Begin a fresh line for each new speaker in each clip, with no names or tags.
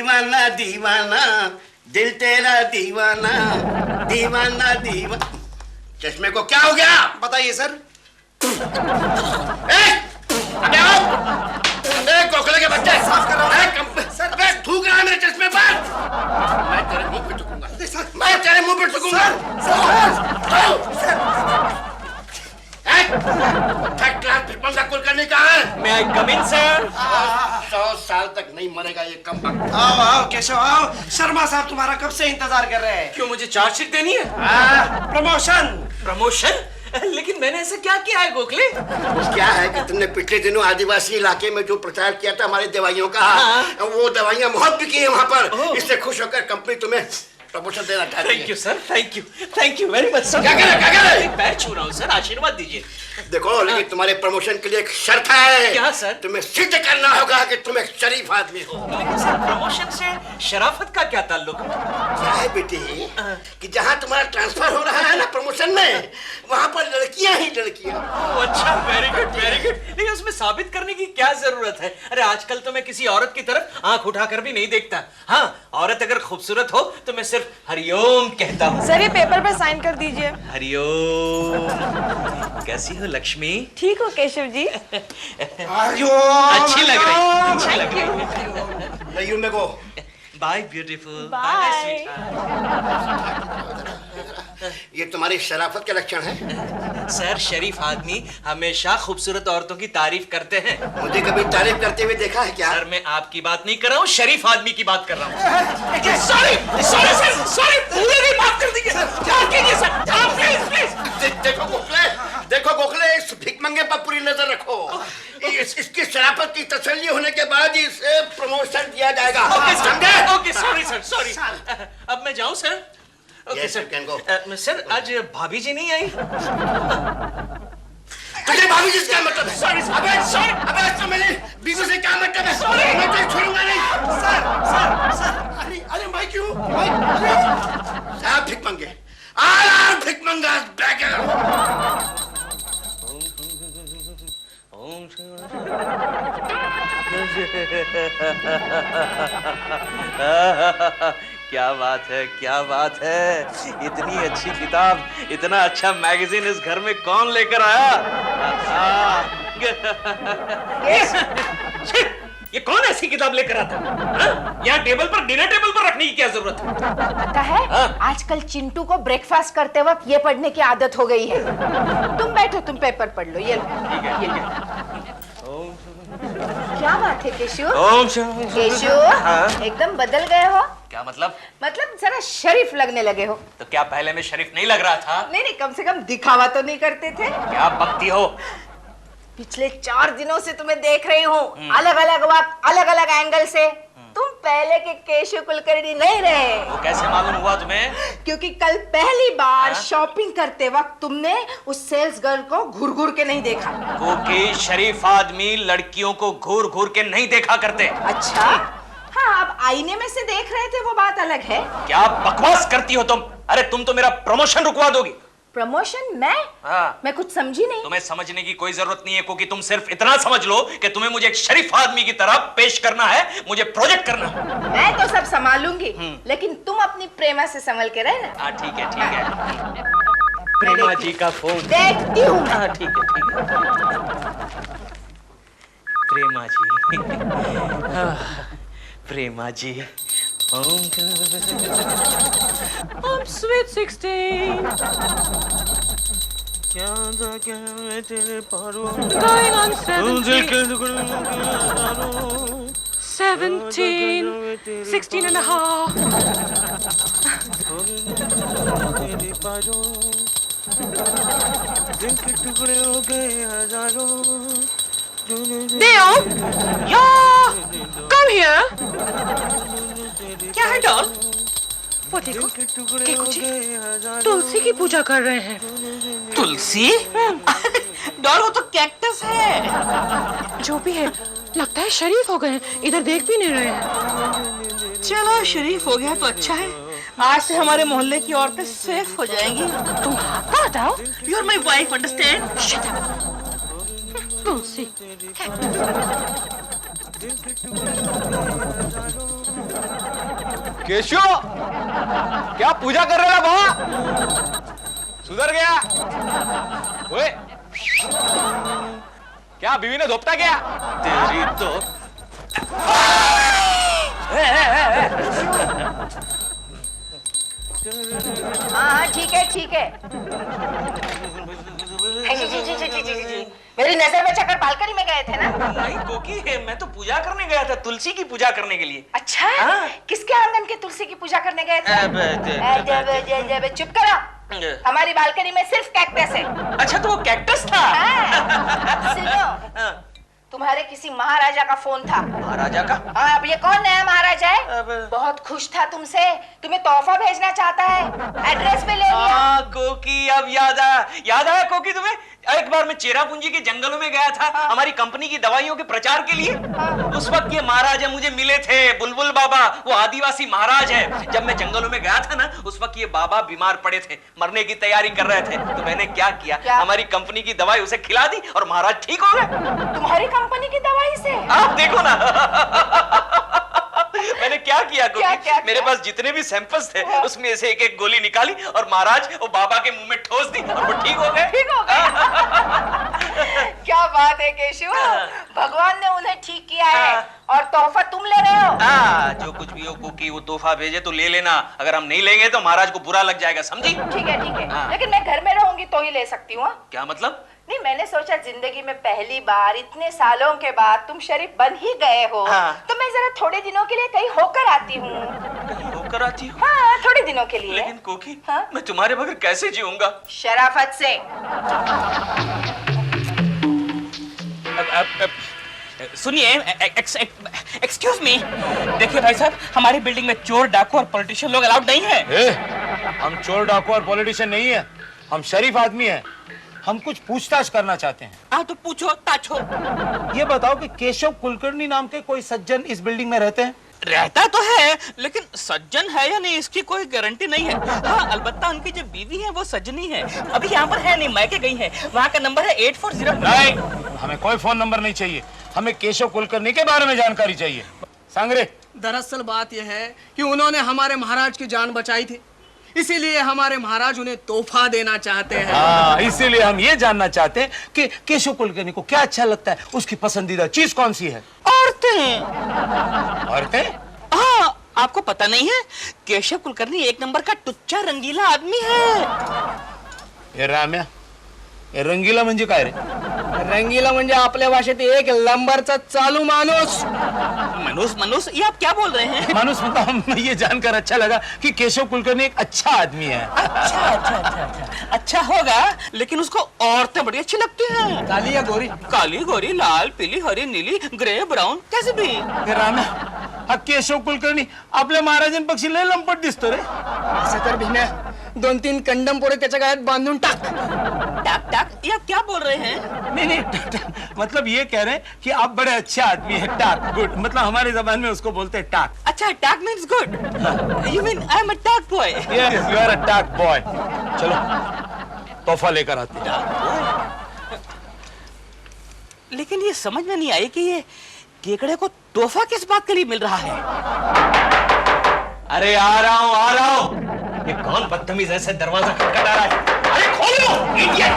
दीवाना दीवाना दिल तेरा दीवाना दीवाना दीवाना। चश्मे को क्या हो गया?
बताइए सर।
अबे आओ, गोखले के बच्चे
साफ कर रहा हूं सर।
अबे थूक रहा है मेरे चश्मे पर। मैं तेरे मुंह पे थूकूंगा। मैं तेरे मुंह पे थूकूंगा। थर्ड क्लास भिखमंगा कुलकर्णी कहाँ है?
मैं आई कम इन सर?
100 साल तक नहीं मरेगा ये कमबख्त।
आओ आओ केशव आओ। शर्मा साहब तुम्हारा कब से इंतजार कर रहे हैं।
क्यों, मुझे चार्जशीट देनी है?
प्रमोशन।
प्रमोशन? लेकिन मैंने ऐसा क्या किया है गोखले?
क्या है कि तुमने पिछले दिनों आदिवासी इलाके में जो प्रचार किया था हमारी दवाइयों का, वो दवाइयाँ बहुत बिकी है वहाँ पर। इससे खुश होकर कंपनी तुम्हें प्रमोशन देना चाहती है।
Thank you sir, thank you very much sir.
क्या करे?
पैर छू रहा हूँ सर, आशीर्वाद दीजिए।
देखो, लेकिन तुम्हारे प्रमोशन के लिए एक शर्त है।
क्या सर?
तुम्हें सिद्ध करना होगा कि तुम एक शरीफ आदमी हो।
लेकिन सर, प्रमोशन से शराफत का क्या ताल्लुक?
क्या है बेटी कि जहाँ तुम्हारा ट्रांसफर हो रहा है ना प्रमोशन में, वहाँ पर लड़कियाँ ही लड़कियाँ।
अच्छा, वेरी गुड वेरी गुड। लेकिन उसमें साबित करने की क्या जरूरत है? अरे आजकल तो मैं किसी औरत की तरफ आंख उठाकर भी नहीं देखता। हाँ, औरत अगर खूबसूरत हो तो मैं सिर्फ हरिओम कहता हूँ।
सर, ये पेपर पर साइन कर दीजिए।
हरिओम। कैसी हो लक्ष्मी?
ठीक हो केशव जी?
अच्छी लग रही।
लयू में गो।
Bye beautiful.
बाय।
ये तुम्हारी शराफत के लक्षण है।
सर, शरीफ आदमी हमेशा खूबसूरत औरतों की तारीफ करते हैं।
मुझे कभी तारीफ करते हुए देखा है क्या?
सर, मैं आपकी बात नहीं कर रहा हूँ, शरीफ आदमी की बात कर रहा हूँ। सॉरी सर, सॉरी, पूरे भी माफ कर दीजिए सर। क्या कीजिए सर, प्लीज।
देखो गोखले, इस भिखमंगे पर पूरी नजर रखो। इसकी शराफत की तसल्ली होने के बाद ही इसे प्रमोशन दिया जाएगा।
Okay, sorry sir, sorry. अब मैं जाऊँ sir? Okay
Yes,
sir.
you can go.
Sir, आज भाभी जी नहीं आई?
तुझे भाभी जी से क्या मतलब है?
Sorry sir.
अबे इसका मेरी बीवी से क्या मतलब है? सॉरी, मैं तुझे छोड़ूंगा नहीं।
सर। अरे मैं क्यों?
आप भिखमंगे, आप भिखमंगा बैगर।
क्या बात है, क्या बात है। इतनी अच्छी किताब, इतना अच्छा मैगजीन इस घर में कौन लेकर आया? ये कौन ऐसी किताब लेकर आता है? यहाँ टेबल पर, डिनर टेबल पर रखने की क्या जरूरत है?
पता है, आजकल चिंटू को ब्रेकफास्ट करते वक्त ये पढ़ने की आदत हो गई है। तुम बैठो, तुम पेपर पढ़ लो। ये क्या बात है केशु? केशु, एकदम बदल गए हो।
क्या मतलब?
मतलब जरा शरीफ लगने लगे हो।
तो क्या पहले मैं शरीफ नहीं लग रहा था?
नहीं, कम से कम दिखावा तो नहीं करते थे।
क्या बकती हो?
पिछले 4 दिनों से तुम्हें देख रही हूँ, अलग अलग वक्त, अलग अलग एंगल से। तुम पहले के केशव कुलकर्णी नहीं रहे।
वो कैसे मालूम हुआ तुम्हें?
क्योंकि कल पहली बार शॉपिंग करते वक्त तुमने उस सेल्स गर्ल को घूर घूर के नहीं देखा।
क्योंकि शरीफ आदमी लड़कियों को घूर घूर के नहीं देखा करते।
अच्छा, हाँ, अब आईने में से देख रहे थे वो बात अलग है।
क्या बकवास करती हो तुम? अरे तुम तो मेरा प्रमोशन रुकवा दोगी।
प्रमोशन? मैं कुछ समझी नहीं।
तुम्हें समझने की कोई जरूरत नहीं है, क्योंकि तुम सिर्फ इतना समझ लो कि तुम्हें मुझे एक शरीफ आदमी की तरह पेश करना है, मुझे प्रोजेक्ट करना है।
मैं तो सब संभालूंगी, लेकिन तुम अपनी प्रेमा से संभल के रहना।
हाँ ठीक है, ठीक है। प्रेमा जी का फोन
देखती हूँ।
हाँ ठीक है। प्रेमा जी। प्रेमा जी।
I'm sweet 16. Going on 17, 16 and a half. Deo, come here. क्या है डॉल? वो देखो, देखो जी, तुलसी की पूजा कर रहे हैं।
तुलसी? डॉल, वो तो कैक्टस है।
जो भी है, लगता है शरीफ हो गए। इधर देख भी नहीं रहे हैं।
चलो, शरीफ हो गया तो अच्छा है। आज से हमारे मोहल्ले की औरतें सेफ हो जाएंगी।
तुम हाथ तो हटाओ।
You are my wife, understand?
Tulsi,
Keshav, क्या पूजा कर रहे हो वहां? सुधर गया? ओए, क्या बीवी ने धोपटा क्या?
तेरी तो
हाँ ठीक है ठीक है। जी जी जी जी जी जी जी। मेरी नजर में चक्कर बालकनी में गए थे ना?
नहीं कोकी, मैं तो पूजा करने गया था, तुलसी की पूजा करने के लिए।
अच्छा
हाँ।
किसके आंगन के तुलसी की पूजा करने गए थे? चुप करो, हमारी बालकनी में सिर्फ कैक्टस है।
अच्छा तो वो कैक्टस था।
हाँ, सुनो,
हाँ,
तुम्हारे किसी महाराजा का फोन था।
महाराजा का?
हाँ, अब ये कौन नया महाराजा है?
अब-
बहुत खुश था तुमसे, तुम्हें तोहफा भेजना चाहता है, एड्रेस पे ले लिया।
हाँ कोकी, अब याद आया कोकी तुम्हें? एक बार मैं चेरापूंजी के जंगलों में गया था हमारी कंपनी की दवाइयों के प्रचार के लिए। उस वक्त ये महाराजा मुझे मिले थे, बुलबुल बाबा, वो आदिवासी महाराज है। जब मैं जंगलों में गया था ना, उस वक्त ये बाबा बीमार पड़े थे, मरने की तैयारी कर रहे थे। तो मैंने क्या किया, हमारी कंपनी की दवाई उसे खिला दी और महाराज ठीक हो गए।
तुम्हारी कंपनी की दवाई से?
आप देखो ना। मैंने क्या किया कोकी?
क्या?
मेरे पास जितने भी सैंपल्स थे उसमें से एक एक गोली निकाली और महाराज वो बाबा के मुंह में ठोस दी और वो ठीक हो गए।
ठीक हो गया। क्या बात है केशव, भगवान ने उन्हें ठीक किया है और तोहफा तुम ले रहे हो।
जो कुछ भी हो कोकी, वो तोहफा भेजे तो ले लेना, अगर हम नहीं लेंगे तो महाराज को बुरा लग जाएगा, समझी?
ठीक है
हाँ।
लेकिन मैं घर में रहूंगी तो ही ले सकती हूँ।
क्या मतलब?
नहीं, मैंने सोचा जिंदगी में पहली बार इतने सालों के बाद तुम शरीफ बन ही गए हो,
हाँ।
तो मैं जरा थोड़े दिनों के लिए कहीं होकर आती हूँ।
कहीं होकर आती हूँ?
हाँ, थोड़े दिनों के लिए।
लेकिन कोकी,
हाँ?
मैं तुम्हारे बगैर कैसे जीऊंगा?
शराफत से।
सुनिए, एक्सक्यूज मी, देखिए भाई साहब, हमारी बिल्डिंग में चोर, डाकू और पॉलिटिशियन लोग अलाउड नहीं है।
हम चोर डाकू और पॉलिटिशियन नहीं है, हम शरीफ आदमी हैं। हम कुछ पूछताछ करना चाहते हैं।
हाँ तो पूछो, ताछो।
ये बताओ कि केशव कुलकर्णी नाम के कोई सज्जन इस बिल्डिंग में रहते हैं?
रहता तो है, लेकिन सज्जन है या नहीं इसकी कोई गारंटी नहीं है। हाँ, अलबत्ता उनकी जो बीवी है वो सज्जनी है, अभी यहाँ पर है नहीं, मैके गई है। वहाँ का नंबर है 8409।
नहीं, हमें कोई फोन नंबर नहीं चाहिए, हमें केशव कुलकर्णी के बारे में जानकारी चाहिए। सांगरे।
दरअसल बात यह है कि उन्होंने हमारे महाराज की जान बचाई थी, इसीलिए हमारे महाराज उन्हें तोहफा देना चाहते हैं।
हाँ, इसीलिए हम ये जानना चाहते हैं कि केशव कुलकर्णी को क्या अच्छा लगता है, उसकी पसंदीदा चीज कौन सी है?
औरतें।
औरतें?
हाँ, आपको पता नहीं है, केशव कुलकर्णी एक नंबर का टुच्चा रंगीला आदमी है।
हे राम्या, हे रंगीला म्हणजे काय रे?
रंगीला म्हणजे आपल्या भाषेत एक नंबरचा चालू माणूस।
मनुष, ये आप क्या बोल रहे हैं?
मानुस मतलब हमें ये जानकर अच्छा लगा कि केशव कुलकर्णी एक अच्छा आदमी है।
अच्छा होगा, लेकिन उसको औरतें बड़ी अच्छी लगती हैं।
काली या गोरी?
काली, गोरी, लाल, पीली, हरी, नीली, ग्रे, ब्राउन, कैसे भी।
हे राम्या, हा केशव कुलकर्णी आपल्या महाराजांपेक्षा लय लंपट दिसतो रे।
असं कर भिन्या, 2-3 कंडम पोरे त्याच्या गळ्यात बांधून टाक।
टाक टाक, ये आप क्या बोल रहे हैं?
नहीं, मतलब ये कह रहे हैं कि आप बड़े अच्छे आदमी हैं। टाक, गुड, मतलब हमारी जबान में उसको बोलते हैं टाक।
अच्छा, टाक means good. You mean I'm a टाक boy?
Yes, you are a टाक बॉय। चलो, तोहफा लेकर आते हैं।
लेकिन ये समझ में नहीं आई कि ये केकड़े को तोहफा किस बात के लिए मिल रहा है।
अरे आ रहा हूँ। ये कौन बदतमीज ऐसे दरवाजा खटखटा रहा है? अरे खोलो, इडियट!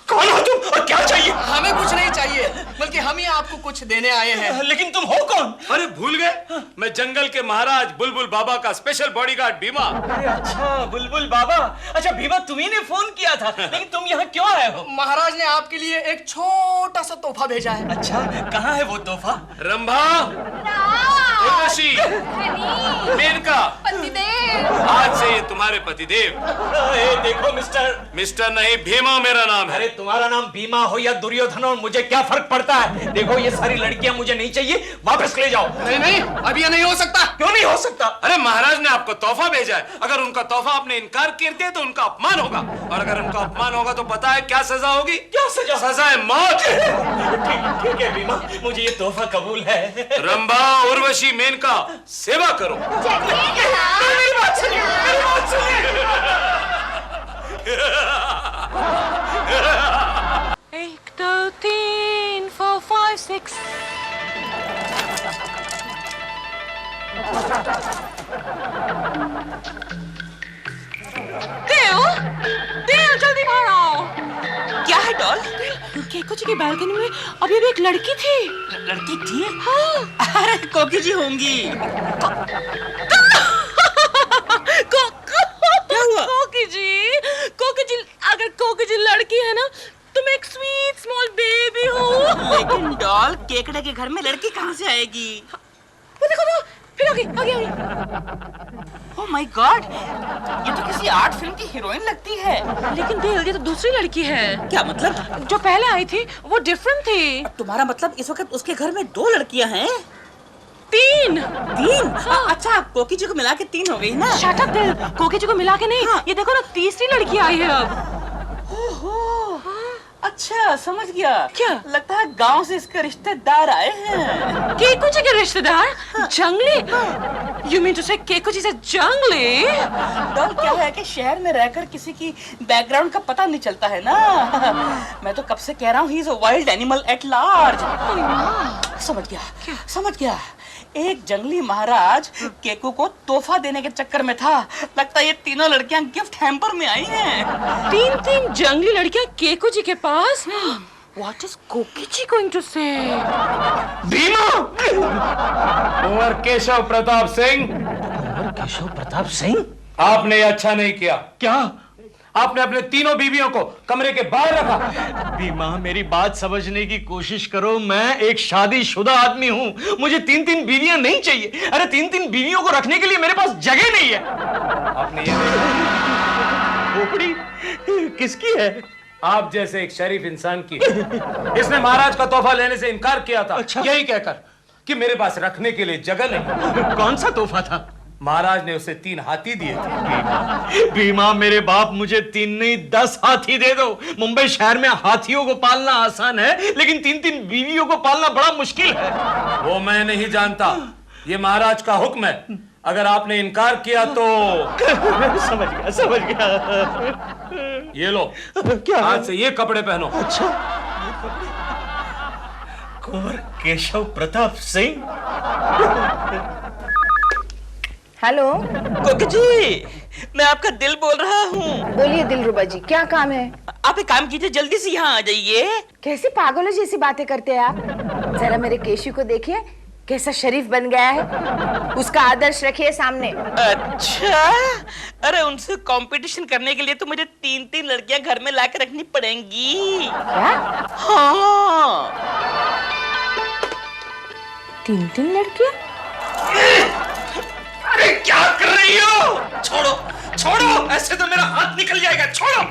कौन हो तुम और क्या चाहिए?
हमें कुछ नहीं चाहिए, बल्कि हम ही आपको कुछ देने आए हैं।
लेकिन तुम हो कौन?
अरे भूल गए, मैं जंगल के महाराज बुलबुल बाबा का स्पेशल बॉडीगार्ड भीमा।
अरे अच्छा, बुलबुल बाबा। अच्छा भीमा, तुम्ही ने फोन किया था, लेकिन तुम यहाँ क्यों आए हो?
महाराज ने आपके लिए एक छोटा सा तोहफा भेजा है।
अच्छा, कहाँ है वो तोहफा?
रंभा, उर्वशी, मेनका, आज से ये तुम्हारे पतिदेव।
देखो
मिस्टर नहीं, भीमा मेरा नाम है।
अरे तुम्हारा नाम भीमा हो या दुर्योधन हो, मुझे क्या फर्क पड़ता है? देखो ये सारी लड़कियां मुझे नहीं चाहिए, वापस ले जाओ।
नहीं, अभी ये नहीं हो सकता।
क्यों नहीं हो सकता?
अरे महाराज ने आपको तोहफा भेजा है, अगर उनका तोहफा आपने इनकार कर दिया तो उनका अपमान होगा, और अगर उनका अपमान होगा तो पता है क्या सजा होगी?
क्या सजा?
सजा है मौत।
ठीक है भीमा, मुझे ये तोहफा कबूल है।
रंभा, उर्वशी, मेनका, सेवा करो।
मेरी बात सुनिए, मेरी बात सुनिए।
देव, देव जल्दी बाहर आओ।
क्या है डॉल?
केको जी की बालकनी में अभी भी एक लड़की थी।
लड़की थी?
हाँ।
अरे कोकी जी होंगी। क्या हुआ?
कोकी जी, अगर कोकी जी लड़की है ना, तुम एक स्वीट स्मॉल बेबी हो।
लेकिन डॉल, केकड़े के घर में लड़की कहाँ से आएगी?
वो देखो, फिर आगे।
ओह माय गॉड, ये तो किसी आर्ट फिल्म की हीरोइन लगती है।
लेकिन देव, ये तो दूसरी लड़की है।
क्या मतलब?
जो पहले आई थी वो डिफरेंट थी।
तुम्हारा मतलब इस वक्त उसके घर में 2 लड़कियां हैं?
3।
हाँ। अच्छा, कोकी जी को मिला के 3 हो गई ना?
शट अप दिल, कोकी जी को मिला के नहीं।
हाँ।
ये देखो ना, तीसरी लड़की आई है अब।
ओहो, अच्छा समझ गया।
क्या?
लगता है गांव से इसके रिश्तेदार आए हैं।
केको जी के रिश्तेदार? जंगली? You mean to say केको जी से जंगली?
डॉल, क्या है कि शहर में रहकर किसी की बैकग्राउंड का पता नहीं चलता है ना। मैं तो कब से कह रहा हूँ, he is a wild animal at large. समझ गया। एक जंगली महाराज केकू को तोहफा देने के चक्कर में था। लगता है ये तीनों लड़कियां गिफ्ट हैम्पर में आई हैं।
3 जंगली लड़कियां केको जी के पास? What is कोकी जी going to say?
भीमा! कुंवर केशव प्रताप सिंह,
केशव प्रताप सिंह,
आपने ये अच्छा नहीं किया।
क्या?
आपने अपने तीनों बीवियों को कमरे के बाहर रखा।
बीमा, मेरी बात समझने की कोशिश करो। मैं एक शादीशुदा आदमी हूँ, मुझे 3 बीवियां नहीं चाहिए। अरे 3 बीवियों को रखने के लिए मेरे पास जगह नहीं है।
आपने ये
खोपड़ी किसकी है?
आप जैसे एक शरीफ इंसान की। इसने महाराज का तोहफा लेने से इनकार किया था।
अच्छा।
यही कहकर कि मेरे पास रखने के लिए जगह नहीं।
कौन सा तोहफा था?
महाराज ने उसे 3 हाथी दिए थे।
बीमा, मेरे बाप, मुझे 3 नहीं 10 हाथी दे दो। मुंबई शहर में हाथियों को पालना आसान है, लेकिन 3 बीवियों को पालना बड़ा मुश्किल है।
वो मैं नहीं जानता, ये महाराज का हुक्म है। अगर आपने इनकार किया तो
समझ गया।
ये लो,
क्या?
आज से ये कपड़े पहनो।
अच्छा, कुंवर केशव प्रताप सिंह।
हेलो,
कोकी जी, मैं आपका दिल बोल रहा हूँ।
बोलिए दिलरुबा जी, क्या काम है?
आप एक काम कीजिए, जल्दी से यहाँ आ जाइए।
कैसी पागलों जैसी बातें करते हैं आप? जरा मेरे केशु को देखिए, कैसा शरीफ बन गया है। उसका आदर्श रखिए सामने।
अच्छा, अरे उनसे कंपटीशन करने के लिए तो मुझे 3 लड़कियां घर में लाकर रखनी पड़ेंगी।
क्या?
हाँ।
3 लड़कियां?
अरे क्या कर रही हो? छोड़ो, ऐसे तो मेरा हाथ निकल जाएगा। छोड़ो।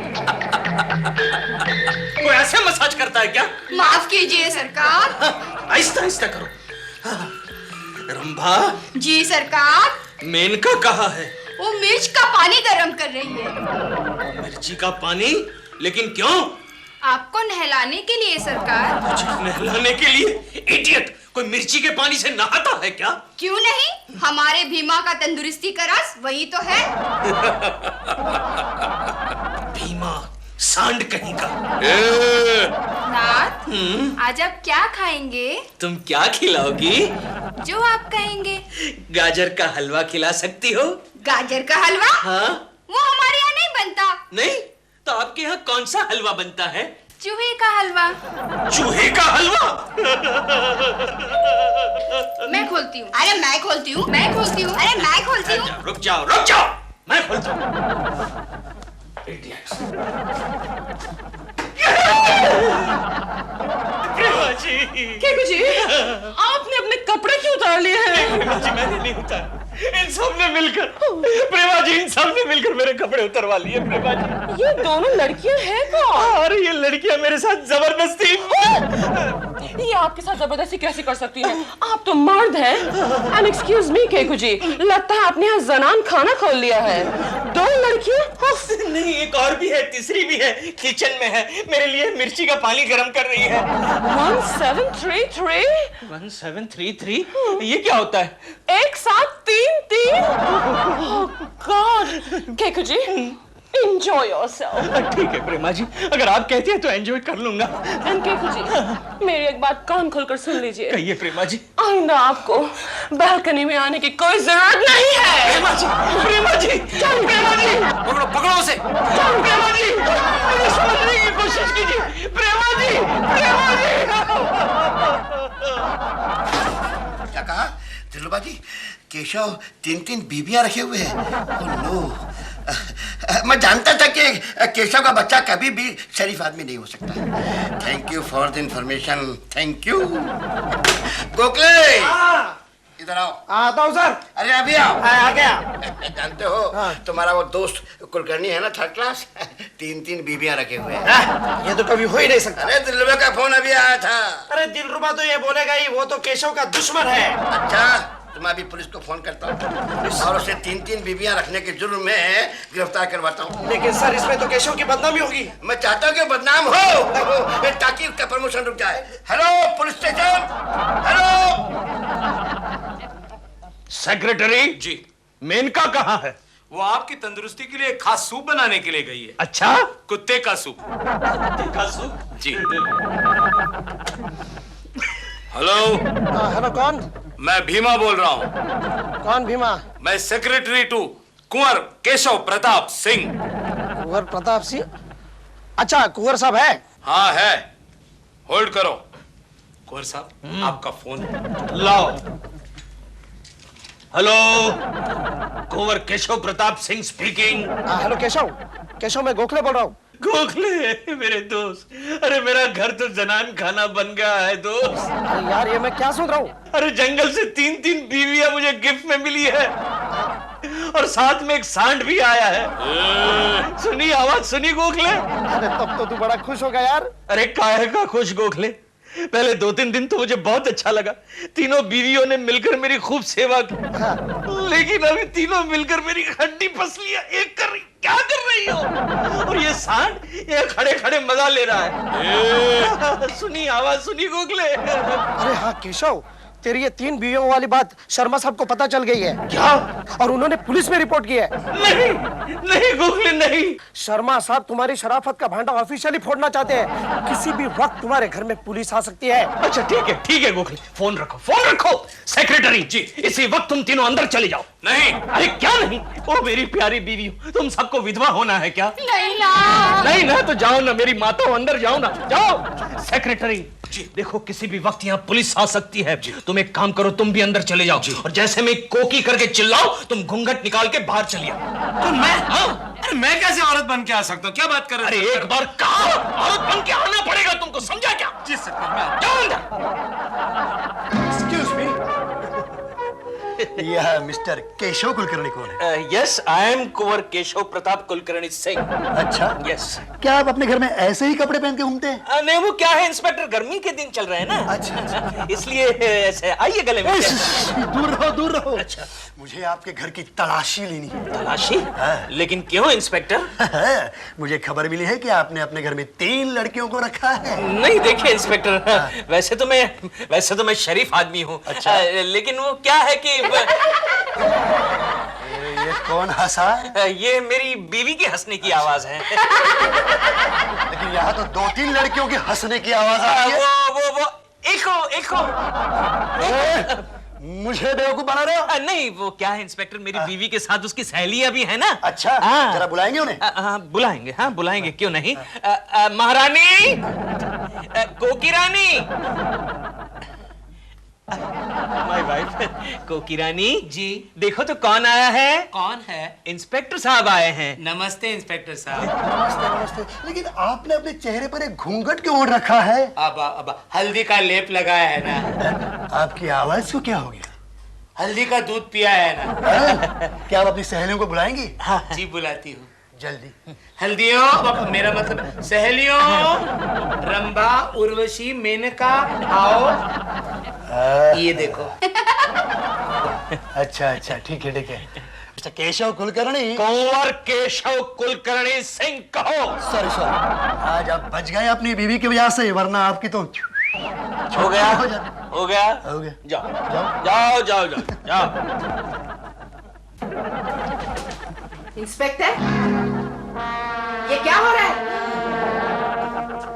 कोई ऐसे मसाज करता है क्या?
माफ कीजिए सरकार।
आहिस्ता करो। रंभा,
जी सरकार।
मेनका कहाँ है?
वो मिर्च का पानी गर्म कर रही है।
मिर्ची का पानी? लेकिन क्यों?
आपको नहलाने के लिए सरकार।
मुझे नहलाने के लिए? इडियट! कोई मिर्ची के पानी से नहाता है क्या?
क्यों नहीं, हमारे भीमा का तंदुरुस्ती का रस वही तो है।
भीमा, सांड कहीं का।
नाथ, आज आप क्या खाएंगे?
तुम क्या खिलाओगी?
जो आप कहेंगे।
गाजर का हलवा खिला सकती हो?
गाजर का हलवा?
हाँ?
वो हमारे यहाँ नहीं बनता।
नहीं? तो आपके यहाँ कौन सा हलवा बनता है?
चूहे का हलवा।
चूहे का हलवा?
मैं खोलती हूँ। अरे मैं खोलती हूँ। मैं खोलती हूँ। अरे मैं खोलती हूँ।
रुक जाओ, मैं खोलता हूँ।
केको जी, आपने अपने कपड़े क्यों उतार लिए हैं?
मैंने नहीं उतारा, इन सब ने मिलकर, प्रेमा जी, इन सब ने मिलकर मेरे कपड़े उतरवा लिए। प्रेमा जी,
ये दोनों लड़कियां हैं कौन?
अरे ये लड़कियां मेरे साथ जबरदस्ती।
ये आपके साथ जबरदस्ती कैसे कर सकती हैं? आप तो मर्द हैं। एंड एक्सक्यूज मी केको जी, लगता है आपने यहाँ जनान खाना खोल लिया है। 2 लड़कियां?
नहीं, एक और भी है, तीसरी भी है, किचन में है, मेरे लिए मिर्ची का पानी गर्म कर रही है।
1733?
1733? ये क्या होता है?
एक साथ 3 गॉड। केको जी, Enjoy yourself.
ठीक है प्रेमा जी, अगर आप कहती हैं तो एंजॉय कर लूंगा।
And केकू जी, मेरी एक बात कान खोलकर सुन लीजिए।
कहिए प्रेमा जी।
आइंदा आपको बालकनी में आने की कोई जरूरत नहीं है।
प्रेमा जी, प्रेमा जी,
चल प्रेमा जी,
पकड़ो पकड़ो उसे।
चल प्रेमा जी,
मुझे समझने की कोशिश कीजिए। प्रेमा जी, प्रेमा जी।
क्या कहा दिलरुबा जी? केशव 3 बीवियां रखे हुए हैं। ओह नो, मैं जानता था कि केशव का बच्चा कभी भी शरीफ आदमी नहीं हो सकता। Thank you for the information, thank you. Gokhale, इधर आओ।
आता हूँ सर।
अरे अभी आओ।
आ गया।
जानते हो तुम्हारा वो दोस्त कुलकर्णी है ना, 3rd क्लास, 3 बीवियां रखे हुए हैं।
ये तो कभी हो ही नहीं सकता।
अरे दिलरुबा का फोन अभी आया था।
अरे दिलरुबा तो ये बोलेगा ही, वो तो केशव का दुश्मन है।
अच्छा, तो मैं अभी पुलिस को फोन करता हूँ और उसे 3 बीवियां रखने के जुर्म में गिरफ्तार करवाता हूँ।
लेकिन सर इसमें तो केशव की बदनामी होगी।
मैं चाहता हूँ कि बदनाम हो ताकि उसका प्रमोशन रुक जाए। Hello police station, hello.
Secretary
ji,
Menka कहाँ है?
वो आपकी तंदुरुस्ती के लिए खास सूप बनाने के लिए गई है।
अच्छा,
कुत्ते का सूप।
का सूप?
जी। हेलो,
हेलो, कौन?
मैं भीमा बोल रहा हूँ।
कौन भीमा?
मैं सेक्रेटरी टू कुंवर केशव प्रताप सिंह।
कुंवर प्रताप सिंह? अच्छा, कुंवर साहब है?
हाँ है। होल्ड करो। कुंवर साहब, आपका फोन।
लाओ। हेलो, कुंवर केशव प्रताप सिंह स्पीकिंग।
हेलो केशव, केशव मैं गोखले बोल रहा हूँ।
गोखले मेरे दोस्त, अरे मेरा घर तो जनान खाना बन गया है दोस्त।
अरे यार ये मैं क्या सुन रहा हूँ?
अरे जंगल से 3 बीवियां मुझे गिफ्ट में मिली है और साथ में एक सांड भी आया है। सुनी आवाज, सुनी गोखले?
अरे तब तो तू बड़ा खुश होगा यार।
अरे काहे का खुश गोखले, पहले 2-3 दिन तो मुझे बहुत अच्छा लगा, तीनों बीवियों ने मिलकर मेरी खूब सेवा की। लेकिन अभी तीनों मिलकर मेरी हड्डी पसलियां एक कर रही, क्या कर रही हो? और ये सांड ये खड़े खड़े मजा ले रहा है। सुनी आवाज, सुनी गोखले?
अरे हाँ केशव, तेरी ये 3 बीवियों वाली बात शर्मा साहब को पता चल गई है।
क्या?
और उन्होंने पुलिस में रिपोर्ट की है।
नहीं नहीं गोखले नहीं।
शर्मा साहब तुम्हारी शराफत का भांडा ऑफिशियली फोड़ना चाहते हैं। किसी भी वक्त तुम्हारे घर में पुलिस आ सकती है।
अच्छा ठीक है गोखले, फोन रखो, फोन रखो। सेक्रेटरी
जी,
इसी वक्त तुम तीनों अंदर चले जाओ।
नहीं।
अरे क्या नहीं? ओ मेरी प्यारी बीवी, तुम सबको विधवा होना है क्या?
नहीं ना।
नहीं ना तो जाओ ना मेरी माता, अंदर जाओ ना, जाओ। सेक्रेटरी जी, देखो किसी भी वक्त यहाँ पुलिस आ सकती है। तुम एक काम करो, तुम भी अंदर चले जाओ और जैसे मैं कोकी करके चिल्लाओ, तुम घूंघट निकाल के बाहर चलिए।
तो मैं? अरे मैं कैसे औरत बन के आ सकता हूँ? क्या बात कर रहे
अरे एक बार कहा, औरत बन के आना पड़ेगा तुमको, समझा क्या?
जी सर, मैं
जाओ अंदर।
एक्सक्यूज मी, यह मिस्टर केशव कुलकर्णी कौन है?
यस, आई एम कुंवर केशव प्रताप कुलकर्णी सिंह।
अच्छा,
यस।
क्या आप अपने घर में ऐसे ही कपड़े पहन के घूमते हैं?
नहीं, वो क्या है इंस्पेक्टर, गर्मी के दिन चल रहे हैं ना।
अच्छा।
इसलिए ऐसे आइए गले में।
दूर रहो, दूर रहो। अच्छा, मुझे आपके घर की तलाशी लेनी है।
तलाशी? लेकिन क्यों इंस्पेक्टर?
मुझे खबर मिली है कि आपने अपने घर में 3 लड़कियों को रखा है।
नहीं देखिए इंस्पेक्टर, वैसे तो मैं शरीफ आदमी हूँ।
अच्छा।
लेकिन वो क्या है कि
ये कौन हंसा?
ये मेरी बीवी के हंसने की आवाज है।
लेकिन यहाँ तो 2-3 लड़कियों के हंसने की आवाज आ रही है।
वो एको।
मुझे बेवकूफ बना रहे हो?
नहीं, वो क्या है इंस्पेक्टर, मेरी बीवी के साथ उसकी सहेलियां भी है ना।
अच्छा, जरा बुलाएंगे उन्हें?
हाँ बुलाएंगे, हाँ बुलाएंगे, क्यों नहीं। महारानी, कोकी रानी, माय वाइफ कोकी रानी जी, देखो तो कौन आया है।
कौन है?
इंस्पेक्टर साहब आए हैं।
नमस्ते इंस्पेक्टर साहब।
नमस्ते नमस्ते। लेकिन आपने अपने चेहरे पर एक घूंघट क्यों ओढ़ रखा है?
अब हल्दी का लेप लगाया है ना।
आपकी आवाज को क्या हो गया?
हल्दी का दूध पिया है ना।
क्या आप अपनी सहेलियों को बुलाएंगी?
जी बुलाती हूँ।
जल्दी।
हल्दियों, मेरा मतलब सहेलियों, रंभा, उर्वशी, मेनका, आओ। ये देखो।
अच्छा, ठीक है। अच्छा, केशव कुलकर्णी।
कुंवर केशव कुलकर्णी सिंह कहो।
सॉरी, आज आप बच गए अपनी बीवी की वजह से, वरना आपकी तो
हो गया। जाओ।
इंस्पेक्टर, ये क्या हो रहा है?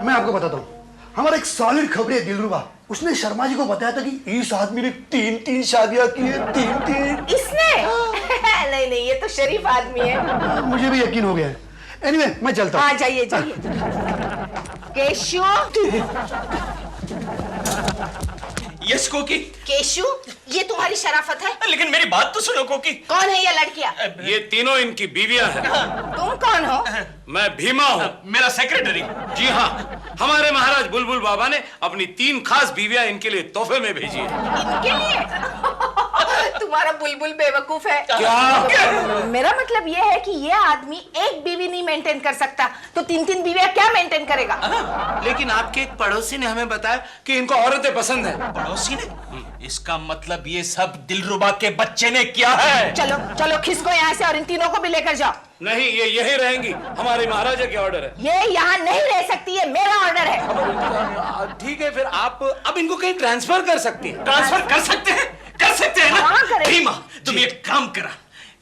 मैं आपको बताता हूँ, हमारा एक सॉलिड खबर है दिलरुबा, उसने शर्मा जी को बताया था कि इस आदमी ने 3 शादियां की है, 3।
इसने? नहीं नहीं, ये तो शरीफ आदमी है।
मुझे भी यकीन हो गया है। एनीवे, मैं चलता हूँ।
हाँ जाइए जाइए। केशु,
यस कोकी।
केशु, ये तुम्हारी शराफत है?
लेकिन मेरी बात तो सुनो कोकी।
कौन है ये लड़कियां?
ये तीनों इनकी बीवियां हैं।
तुम कौन हो?
मैं भीमा हूँ,
मेरा सेक्रेटरी।
जी हाँ, हमारे महाराज बुलबुल बाबा ने अपनी 3 खास बीवियां इनके लिए तोहफे में भेजी है।
इनके लिए? तुम्हारा बुलबुल बेवकूफ है।
क्या?
मेरा मतलब ये है कि ये आदमी एक बीवी नहीं मेंटेन कर सकता, तो 3 बीवियां क्या मेंटेन करेगा?
लेकिन आपके एक पड़ोसी ने हमें बताया कि इनको औरतें पसंद हैं।
पड़ोसी ने? इसका मतलब ये सब दिलरुबा के बच्चे ने किया है।
चलो चलो खिसको यहाँ से और इन तीनों को भी लेकर जाओ।
नहीं, ये यही रहेंगी, हमारे महाराजा के ऑर्डर है।
ये यहाँ नहीं रह सकती, ये मेरा ऑर्डर है।
ठीक है, फिर आप अब इनको कहीं ट्रांसफर कर सकती हैं।
ट्रांसफर कर सकते हैं? कर सकते हैं ना?
हाँ, करें।
भीमा, तुम एक काम करा,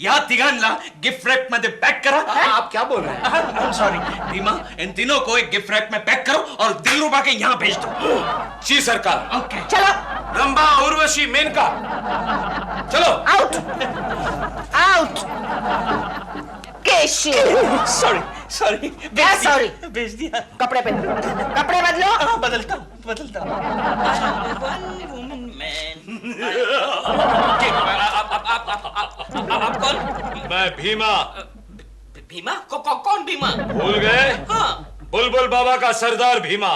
या तिगानला गिफ्ट रैप मध्ये पैक करा।
आप क्या बोल रहे हैं?
सॉरी भीमा, इन तीनों को एक गिफ्ट रैप में पैक करो और दिलरुबा के यहाँ भेज दो।
जी सरकार।
ओके।
चलो
रंभा, उर्वशी, मेनका, चलो।
Out out. Keshu,
sorry sorry.
क्या sorry?
भेज दिया।
कपड़े पहनो, कपड़े बदलो।
हाँ, बदलता हूँ। आप कौन?
मैं भीमा।
भीमा? कौन भीमा?
भूल गए?
हाँ।
बुलबुल बाबा का सरदार भीमा।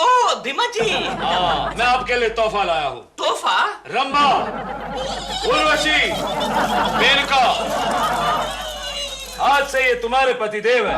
ओ भीमा जी।
हाँ, मैं आपके लिए तोहफा लाया हूँ।
तोहफा?
रंभा, उर्वशी, मेनका, आज से ये तुम्हारे पतिदेव है।